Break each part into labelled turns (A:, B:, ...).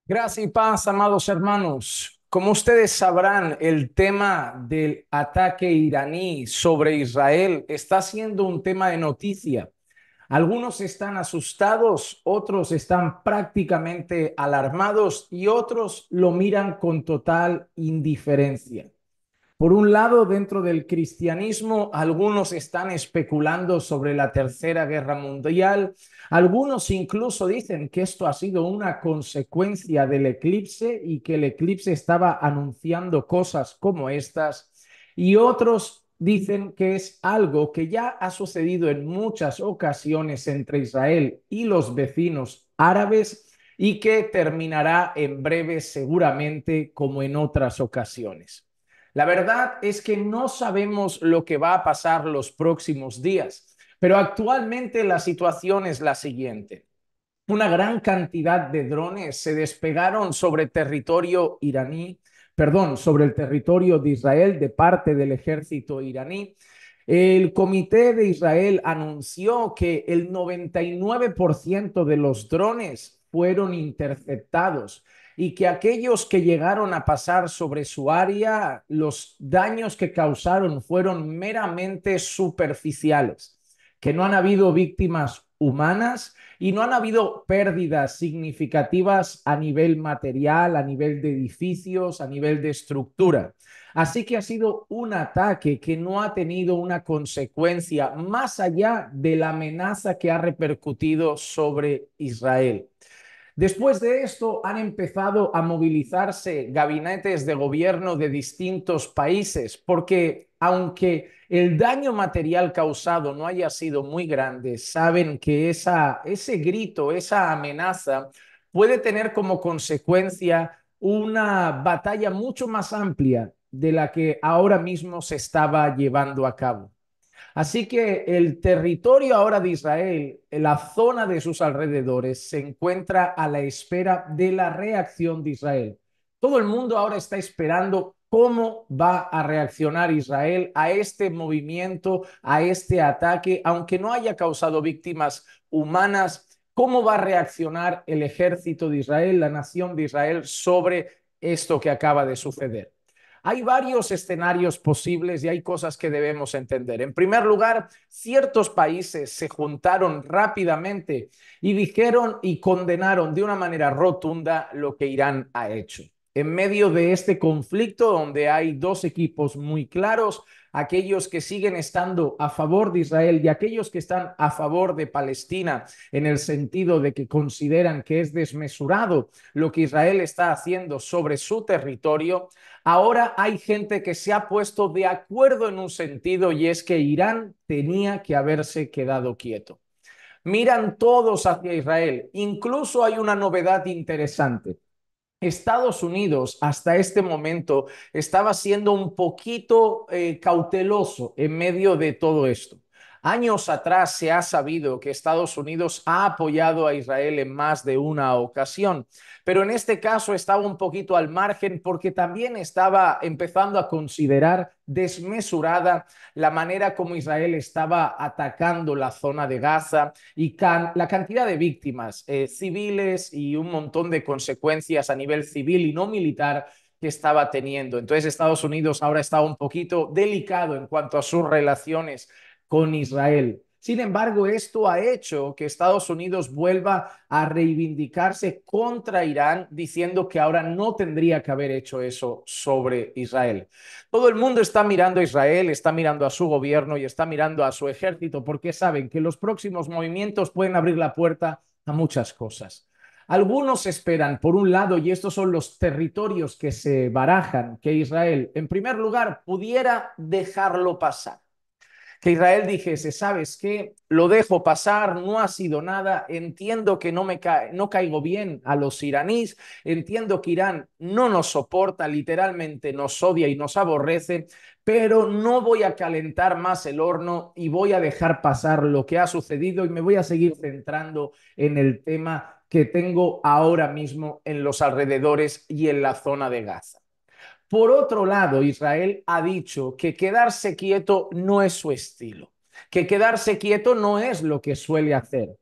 A: Gracias y paz, amados hermanos. Como ustedes sabrán, el tema del ataque iraní sobre Israel está siendo un tema de noticia. Algunos están asustados, otros están prácticamente alarmados y otros lo miran con total indiferencia. Por un lado, dentro del cristianismo, algunos están especulando sobre la Tercera Guerra Mundial. Algunos incluso dicen que esto ha sido una consecuencia del eclipse y que el eclipse estaba anunciando cosas como estas. Y otros dicen que es algo que ya ha sucedido en muchas ocasiones entre Israel y los vecinos árabes y que terminará en breve seguramente como en otras ocasiones. La verdad es que no sabemos lo que va a pasar los próximos días, pero actualmente la situación es la siguiente. Una gran cantidad de drones se despegaron sobre territorio iraní, perdón, sobre el territorio de Israel de parte del ejército iraní. El Comité de Israel anunció que el 99% de los drones fueron interceptados y que aquellos que llegaron a pasar sobre su área, los daños que causaron fueron meramente superficiales, que no han habido víctimas humanas y no han habido pérdidas significativas a nivel material, a nivel de edificios, a nivel de estructura. Así que ha sido un ataque que no ha tenido una consecuencia más allá de la amenaza que ha repercutido sobre Israel. Después de esto han empezado a movilizarse gabinetes de gobierno de distintos países, porque aunque el daño material causado no haya sido muy grande, saben que ese grito, esa amenaza puede tener como consecuencia una batalla mucho más amplia de la que ahora mismo se estaba llevando a cabo. Así que el territorio ahora de Israel, la zona de sus alrededores, se encuentra a la espera de la reacción de Israel. Todo el mundo ahora está esperando cómo va a reaccionar Israel a este movimiento, a este ataque, aunque no haya causado víctimas humanas. ¿Cómo va a reaccionar el ejército de Israel, la nación de Israel, sobre esto que acaba de suceder? Hay varios escenarios posibles y hay cosas que debemos entender. En primer lugar, ciertos países se juntaron rápidamente y dijeron y condenaron de una manera rotunda lo que Irán ha hecho. En medio de este conflicto, donde hay dos equipos muy claros, aquellos que siguen estando a favor de Israel y aquellos que están a favor de Palestina, en el sentido de que consideran que es desmesurado lo que Israel está haciendo sobre su territorio. Ahora hay gente que se ha puesto de acuerdo en un sentido y es que Irán tenía que haberse quedado quieto. Miran todos hacia Israel. Incluso hay una novedad interesante. Estados Unidos hasta este momento estaba siendo un poquito cauteloso en medio de todo esto. Años atrás se ha sabido que Estados Unidos ha apoyado a Israel en más de una ocasión, pero en este caso estaba un poquito al margen porque también estaba empezando a considerar desmesurada la manera como Israel estaba atacando la zona de Gaza y la cantidad de víctimas civiles y un montón de consecuencias a nivel civil y no militar que estaba teniendo. Entonces Estados Unidos ahora está un poquito delicado en cuanto a sus relaciones con Israel. Sin embargo, esto ha hecho que Estados Unidos vuelva a reivindicarse contra Irán, diciendo que ahora no tendría que haber hecho eso sobre Israel. Todo el mundo está mirando a Israel, está mirando a su gobierno y está mirando a su ejército porque saben que los próximos movimientos pueden abrir la puerta a muchas cosas. Algunos esperan, por un lado, y estos son los territorios que se barajan, que Israel, en primer lugar, pudiera dejarlo pasar, que Israel dijese, ¿sabes qué? Lo dejo pasar, no ha sido nada, entiendo que no caigo bien a los iraníes, entiendo que Irán no nos soporta, literalmente nos odia y nos aborrece, pero no voy a calentar más el horno y voy a dejar pasar lo que ha sucedido y me voy a seguir centrando en el tema que tengo ahora mismo en los alrededores y en la zona de Gaza. Por otro lado, Israel ha dicho que quedarse quieto no es su estilo, que quedarse quieto no es lo que suele hacer,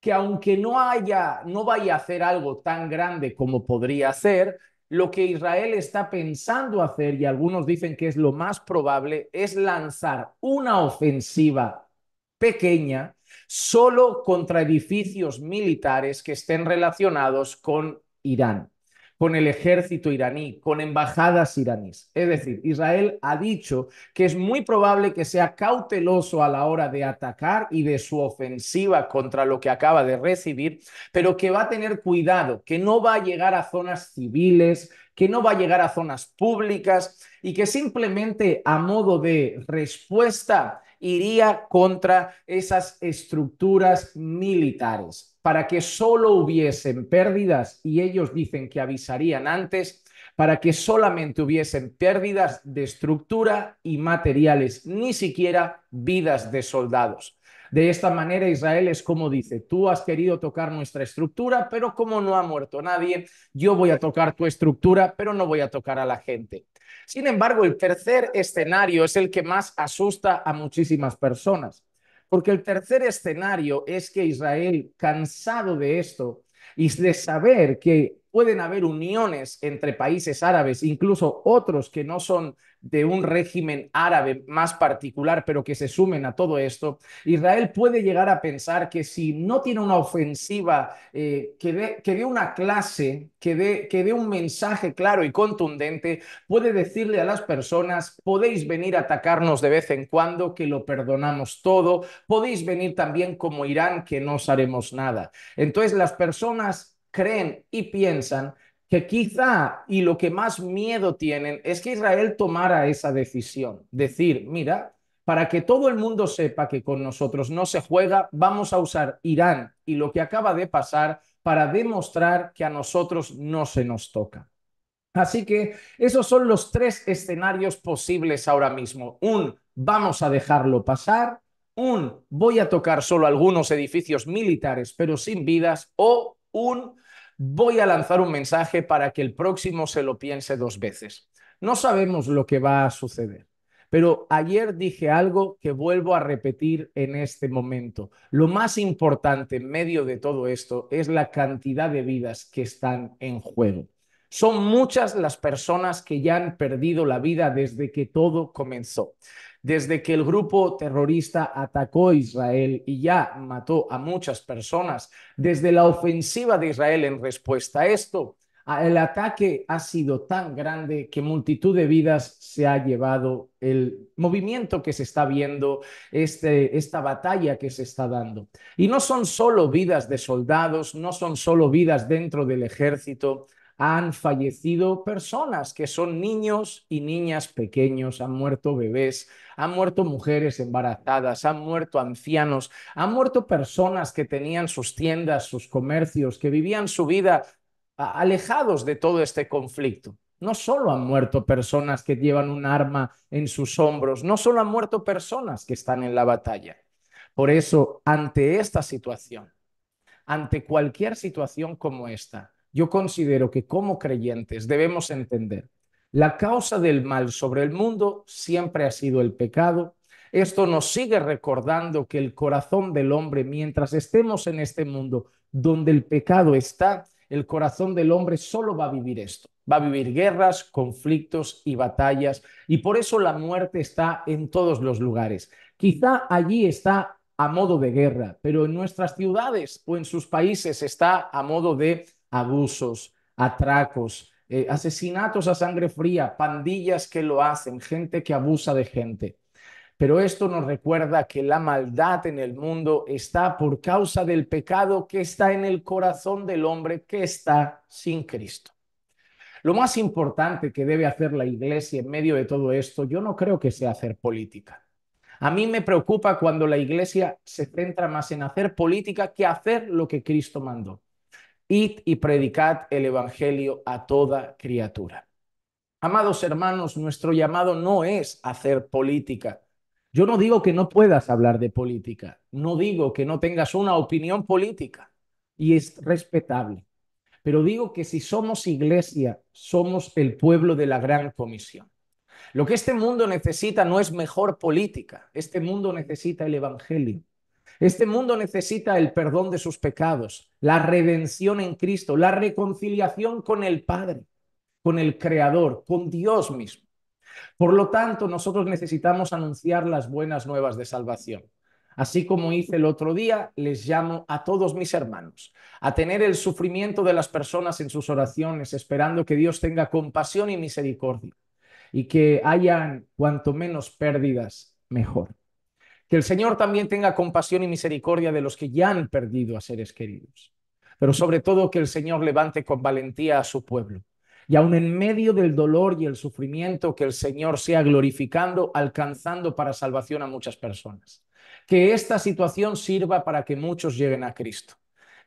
A: que aunque no vaya a hacer algo tan grande como podría hacer, lo que Israel está pensando hacer, y algunos dicen que es lo más probable, es lanzar una ofensiva pequeña solo contra edificios militares que estén relacionados con Irán, con el ejército iraní, con embajadas iraníes. Es decir, Israel ha dicho que es muy probable que sea cauteloso a la hora de atacar y de su ofensiva contra lo que acaba de recibir, pero que va a tener cuidado, que no va a llegar a zonas civiles, que no va a llegar a zonas públicas y que simplemente a modo de respuesta iría contra esas estructuras militares para que solo hubiesen pérdidas, y ellos dicen que avisarían antes, para que solamente hubiesen pérdidas de estructura y materiales, ni siquiera vidas de soldados. De esta manera Israel es como dice, tú has querido tocar nuestra estructura, pero como no ha muerto nadie, yo voy a tocar tu estructura, pero no voy a tocar a la gente. Sin embargo, el tercer escenario es el que más asusta a muchísimas personas, porque el tercer escenario es que Israel, cansado de esto y de saber que pueden haber uniones entre países árabes, incluso otros que no son de un régimen árabe más particular, pero que se sumen a todo esto, Israel puede llegar a pensar que si no tiene una ofensiva que dé una clase, que dé un mensaje claro y contundente, puede decirle a las personas, podéis venir a atacarnos de vez en cuando, que lo perdonamos todo, podéis venir también como Irán, que no os haremos nada. Entonces las personas creen y piensan que quizá, y lo que más miedo tienen, es que Israel tomara esa decisión. Decir, mira, para que todo el mundo sepa que con nosotros no se juega, vamos a usar Irán y lo que acaba de pasar para demostrar que a nosotros no se nos toca. Así que esos son los tres escenarios posibles ahora mismo. Un, vamos a dejarlo pasar. Un, voy a tocar solo algunos edificios militares, pero sin vidas. O un, voy a lanzar un mensaje para que el próximo se lo piense dos veces. No sabemos lo que va a suceder. Pero ayer dije algo que vuelvo a repetir en este momento. Lo más importante en medio de todo esto es la cantidad de vidas que están en juego. Son muchas las personas que ya han perdido la vida desde que todo comenzó. Desde que el grupo terrorista atacó a Israel y ya mató a muchas personas, desde la ofensiva de Israel en respuesta a esto, el ataque ha sido tan grande que multitud de vidas se ha llevado el movimiento que se está viendo, esta batalla que se está dando. Y no son solo vidas de soldados, no son solo vidas dentro del ejército, han fallecido personas que son niños y niñas pequeños, han muerto bebés, han muerto mujeres embarazadas, han muerto ancianos, han muerto personas que tenían sus tiendas, sus comercios, que vivían su vida alejados de todo este conflicto. No solo han muerto personas que llevan un arma en sus hombros, no solo han muerto personas que están en la batalla. Por eso, ante esta situación, ante cualquier situación como esta, yo considero que como creyentes debemos entender la causa del mal sobre el mundo siempre ha sido el pecado. Esto nos sigue recordando que el corazón del hombre, mientras estemos en este mundo donde el pecado está, el corazón del hombre solo va a vivir esto. Va a vivir guerras, conflictos y batallas. Y por eso la muerte está en todos los lugares. Quizá allí está a modo de guerra, pero en nuestras ciudades o en sus países está a modo de abusos, atracos, asesinatos a sangre fría, pandillas que lo hacen, gente que abusa de gente. Pero esto nos recuerda que la maldad en el mundo está por causa del pecado que está en el corazón del hombre que está sin Cristo. Lo más importante que debe hacer la iglesia en medio de todo esto, yo no creo que sea hacer política. A mí me preocupa cuando la iglesia se centra más en hacer política que hacer lo que Cristo mandó. Id y predicad el evangelio a toda criatura. Amados hermanos, nuestro llamado no es hacer política. Yo no digo que no puedas hablar de política, no digo que no tengas una opinión política y es respetable, pero digo que si somos iglesia, somos el pueblo de la gran comisión. Lo que este mundo necesita no es mejor política, este mundo necesita el evangelio. Este mundo necesita el perdón de sus pecados, la redención en Cristo, la reconciliación con el Padre, con el Creador, con Dios mismo. Por lo tanto, nosotros necesitamos anunciar las buenas nuevas de salvación. Así como hice el otro día, les llamo a todos mis hermanos a tener el sufrimiento de las personas en sus oraciones, esperando que Dios tenga compasión y misericordia y que hayan cuanto menos pérdidas, mejor. Que el Señor también tenga compasión y misericordia de los que ya han perdido a seres queridos, pero sobre todo que el Señor levante con valentía a su pueblo. Y aun en medio del dolor y el sufrimiento, que el Señor sea glorificando, alcanzando para salvación a muchas personas. Que esta situación sirva para que muchos lleguen a Cristo.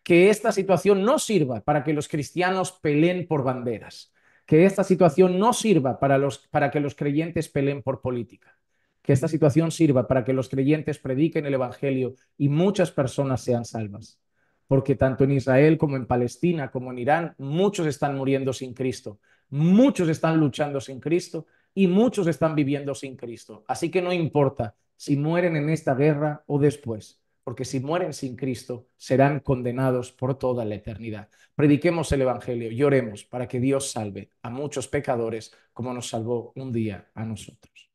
A: Que esta situación no sirva para que los cristianos peleen por banderas. Que esta situación no sirva para que los creyentes peleen por política. Que esta situación sirva para que los creyentes prediquen el Evangelio y muchas personas sean salvas. Porque tanto en Israel como en Palestina, como en Irán, muchos están muriendo sin Cristo, muchos están luchando sin Cristo y muchos están viviendo sin Cristo. Así que no importa si mueren en esta guerra o después, porque si mueren sin Cristo serán condenados por toda la eternidad. Prediquemos el Evangelio y oremos para que Dios salve a muchos pecadores como nos salvó un día a nosotros.